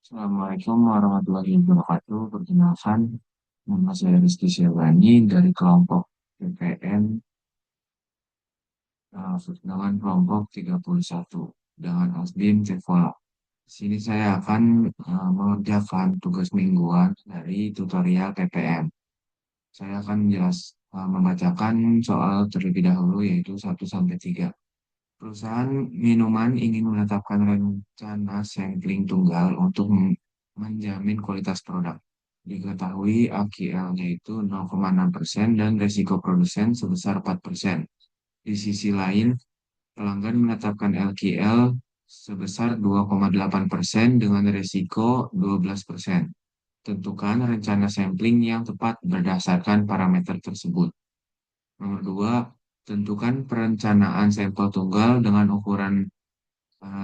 Assalamualaikum warahmatullahi wabarakatuh. Perkenalkan, nama saya Rizky Syabani dari kelompok PPN dengan kelompok 31 dengan Asdim Tevola. Di sini saya akan mengerjakan tugas mingguan dari tutorial PPN. Saya akan membacakan soal terlebih dahulu yaitu 1 sampai 3. Perusahaan minuman ingin menetapkan rencana sampling tunggal untuk menjamin kualitas produk. Diketahui AQL-nya itu 0,6% dan risiko produsen sebesar 4%. Di sisi lain, pelanggan menetapkan LQL sebesar 2,8% dengan risiko 12%. Tentukan rencana sampling yang tepat berdasarkan parameter tersebut. Nomor 2, tentukan perencanaan sampel tunggal dengan ukuran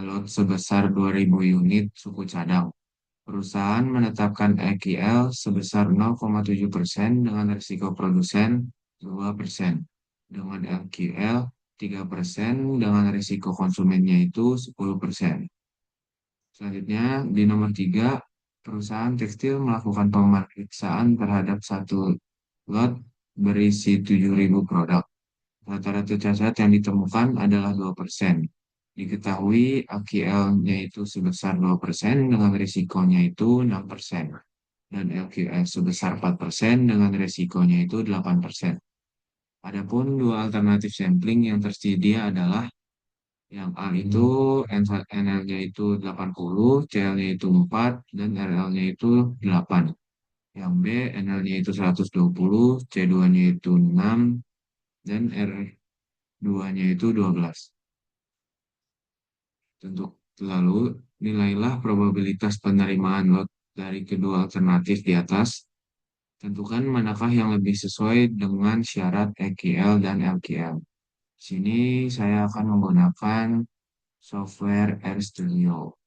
lot sebesar 2.000 unit suku cadang. Perusahaan menetapkan EQL sebesar 0,7% dengan risiko produsen 2%. Dengan LQL 3% dengan risiko konsumennya itu 10%. Selanjutnya, di nomor 3, perusahaan tekstil melakukan pemeriksaan terhadap satu lot berisi 7.000 produk. Rata-rata cacat yang ditemukan adalah 2%. Diketahui AQL-nya itu sebesar 2% dengan risikonya itu 6%. Dan LQL sebesar 4% dengan risikonya itu 8%. Adapun dua alternatif sampling yang tersedia adalah yang A itu NL-nya itu 80, CL-nya itu 4, dan RL-nya itu 8. Yang B, NL-nya itu 120, C2-nya itu 6, dan R2-nya itu 12. Tentu lalu nilailah probabilitas penerimaan lot dari kedua alternatif di atas. Tentukan manakah yang lebih sesuai dengan syarat EQL dan LQL. Sini saya akan menggunakan software RStudio.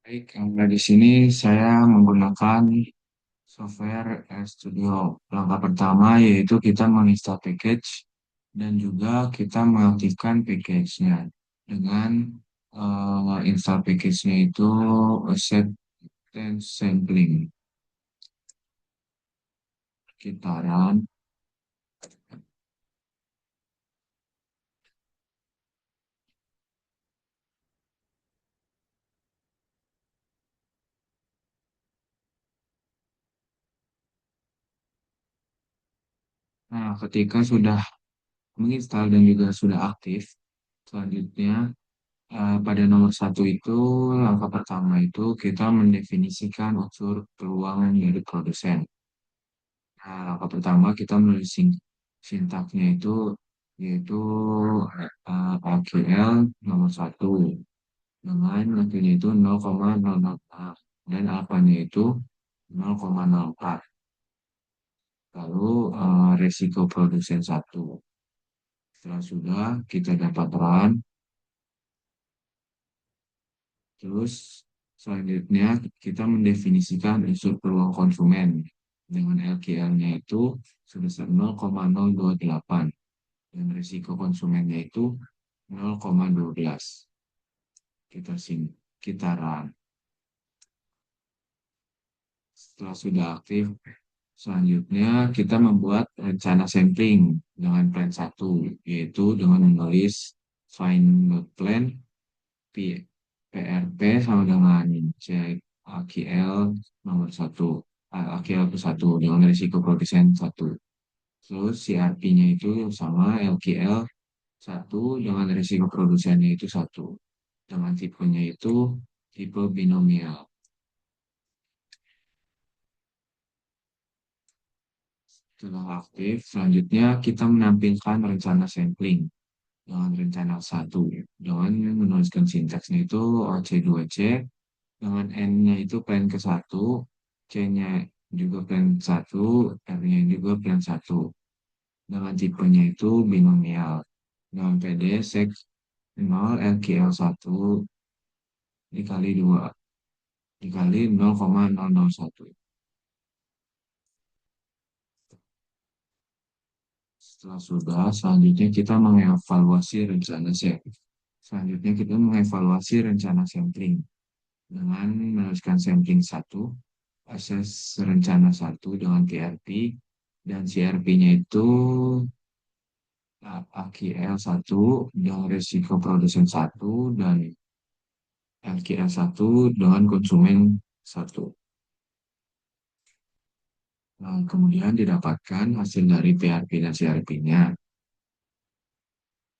Baik, di sini saya menggunakan software RStudio. Langkah pertama yaitu kita menginstal package dan juga kita mengaktifkan package-nya dengan install package-nya itu set and sampling. Kita run. Nah, ketika sudah menginstal dan juga sudah aktif, selanjutnya pada nomor satu itu, langkah pertama itu kita mendefinisikan unsur peluang dari produsen. Nah, langkah pertama kita menulis sintaknya itu yaitu AQL nomor satu dengan nilainya itu 0,004 dan alfanya itu 0,04. Lalu resiko produsen satu. Setelah sudah kita dapat run, terus selanjutnya kita mendefinisikan unsur peluang konsumen dengan LQL-nya itu sebesar 0,028 dan risiko konsumennya itu 0,12. Kita run. Setelah sudah aktif, selanjutnya kita membuat rencana sampling dengan plan satu, yaitu dengan menulis find node plan PRP sama dengan cek AQL nomor satu, AQL itu satu dengan risiko produsen satu. Terus CRP-nya itu sama LQL satu dengan risiko produsennya itu satu. Dengan tipenya itu tipe binomial. Setelah aktif, selanjutnya kita menampilkan rencana sampling dengan rencana satu. Dengan menuliskan sintaksnya itu OC2C, dengan N-nya itu plan ke satu, C-nya juga plan satu, R-nya juga plan satu. Dengan tipenya itu binomial. Dengan PD sek 0 LQL 1 dikali 2 dikali 0,001. Setelah sudah, selanjutnya kita mengevaluasi rencana sampling. Selanjutnya kita mengevaluasi rencana sampling dengan menuliskan sampling satu, akses rencana satu dengan TRP, dan CRP-nya itu AQL satu dengan risiko produsen satu dan LQL satu dengan konsumen satu. Nah, kemudian didapatkan hasil dari PRP dan CRP-nya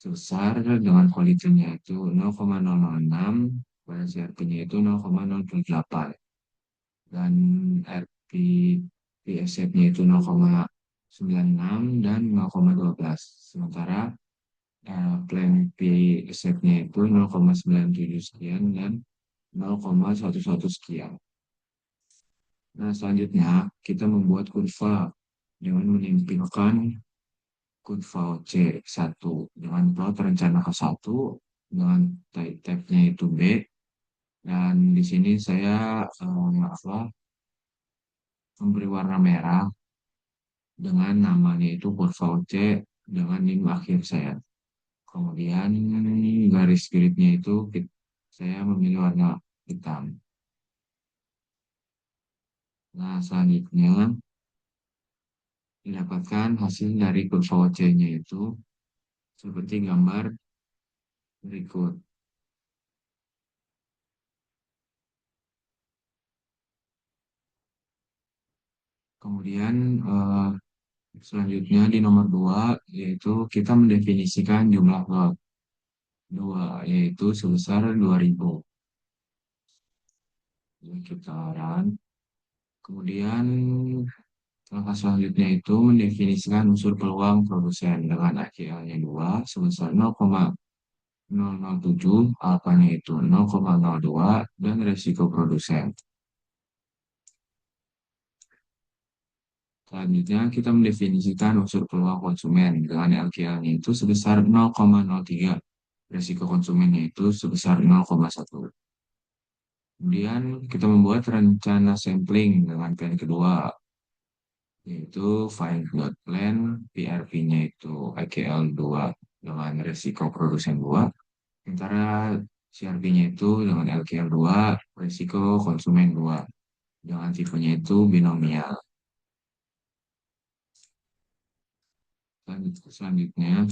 sebesar dengan kualitinya itu 0,006, pada CRP-nya itu 0,028, dan RP PSF-nya itu 0,96 dan 0,12. Sementara plan PSF-nya itu 0,97 sekian dan 0,11 sekian. Nah, selanjutnya kita membuat kurva dengan menimpilkan kurva C1 dengan plot rencana ke 1 dengan type-nya itu B, dan di sini saya memberi warna merah dengan namanya itu kurva C dengan NIM akhir saya. Kemudian garis gridnya itu saya memilih warna hitam. Nah, selanjutnya didapatkan hasil dari kurva C-nya itu seperti gambar berikut. Kemudian selanjutnya di nomor 2 yaitu kita mendefinisikan jumlah lot 2 yaitu sebesar 2000 hektaran. Kemudian langkah selanjutnya itu mendefinisikan unsur peluang produsen dengan AKL-nya 2 sebesar 0,007, alfanya itu 0,02, dan resiko produsen. Selanjutnya, kita mendefinisikan unsur peluang konsumen dengan LKL-nya itu sebesar 0,03. Risiko konsumennya itu sebesar 0,1. Kemudian, kita membuat rencana sampling dengan plan kedua, yaitu find load plan, PRP-nya itu IKL 2 dengan risiko produsen 2, sementara CRP-nya itu dengan LKL 2, risiko konsumen 2, dengan tipenya itu binomial. Selanjutnya,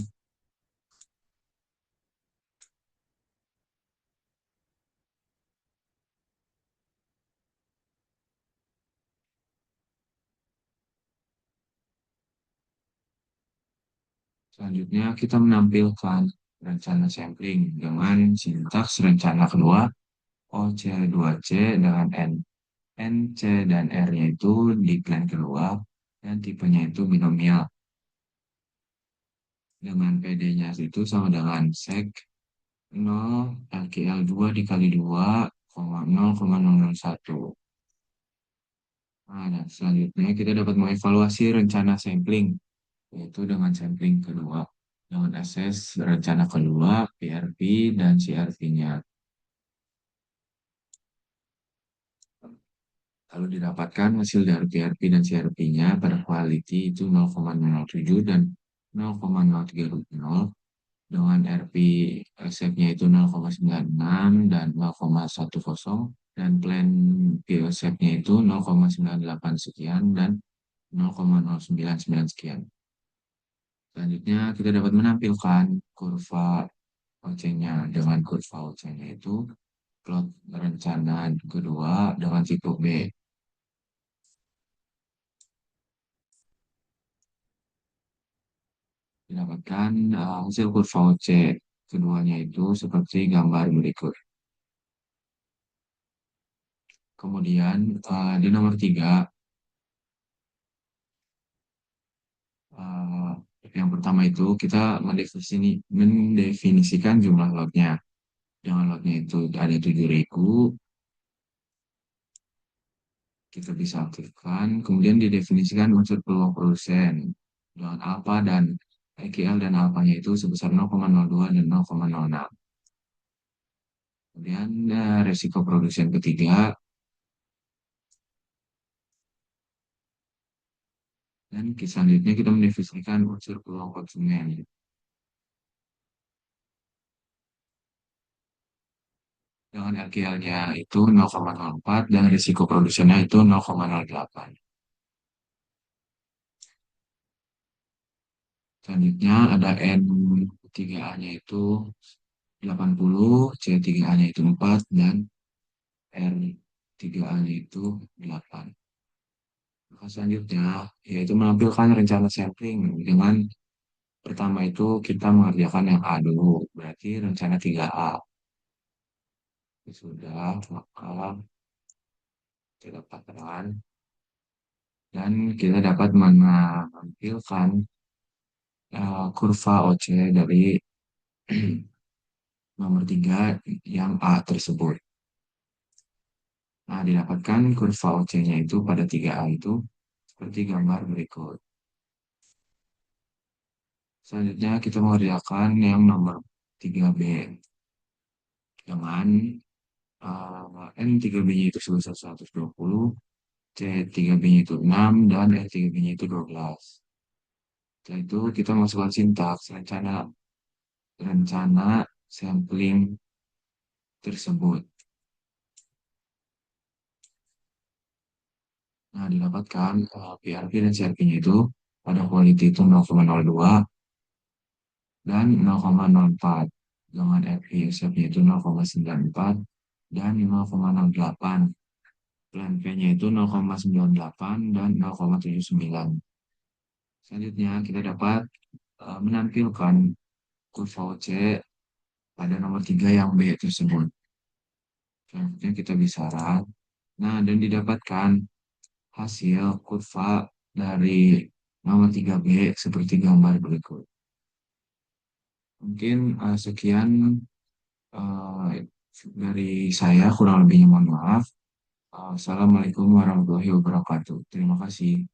selanjutnya kita menampilkan rencana sampling dengan sintaks rencana kedua OC2C dengan NC dan R-nya itu di plan kedua, dan tipenya itu binomial dengan PD-nya itu sama dengan sec 0 LKL 2 dikali 2, 0,001. Nah, dan selanjutnya kita dapat mengevaluasi rencana sampling, yaitu dengan sampling kedua, dengan akses rencana kedua, PRP, dan CRP-nya. Lalu didapatkan hasil dari PRP dan CRP-nya pada quality itu 0,007 dan 0,0300, dengan RP SF-nya itu 0,96 dan 0,10, dan plan POSF-nya itu 0,98 sekian dan 0,099 sekian. Selanjutnya, kita dapat menampilkan kurva OC-nya dengan kurva OC-nya itu plot rencana kedua dengan tipe B. Didapatkan hasil kurva OC keduanya itu seperti gambar berikut. Kemudian di nomor 3, eh, yang pertama itu kita mendefinisikan jumlah lotnya. Dengan lotnya itu ada 7.000, kita bisa aktifkan. Kemudian didefinisikan unsur peluang produsen dengan alfa dan EKL dan alfanya itu sebesar 0,02 dan 0,06. Kemudian resiko produsen ketiga, dan selanjutnya kita mendefinisikan unsur peluang konsumen. dengan LKL-nya itu 0,04 dan risiko produksinya itu 0,08. Selanjutnya ada N3A-nya itu 80, C3A-nya itu 4, dan R3A-nya itu 8. Maka selanjutnya yaitu menampilkan rencana sampling dengan pertama itu kita mengerjakan yang A dulu, berarti rencana 3A. Sudah, maka kita dapatkan dan kita dapat menampilkan kurva OC dari nomor 3 yang A tersebut. Nah, didapatkan kurva OC-nya itu pada 3A itu seperti gambar berikut. Selanjutnya kita mengerjakan yang nomor 3B dengan N3B-nya itu sebesar 120, C3B-nya itu 6, dan R3B-nya itu 12. Setelah itu kita masukkan sintaks rencana rencana sampling tersebut. Nah, didapatkan PRP dan CRP-nya itu pada quality itu 0,02 dan 0,04. Dengan FP-nya itu 0,94 dan 0,68. Plan P-nya itu 0,98 dan 0,79. Selanjutnya kita dapat menampilkan kurva OC pada nomor 3 yang B tersebut. Selanjutnya kita bisaran. Nah, dan didapatkan hasil kurva dari nomor 3B seperti gambar berikut. Mungkin sekian eh, dari saya, kurang lebihnya mohon maaf. Assalamualaikum warahmatullahi wabarakatuh. Terima kasih.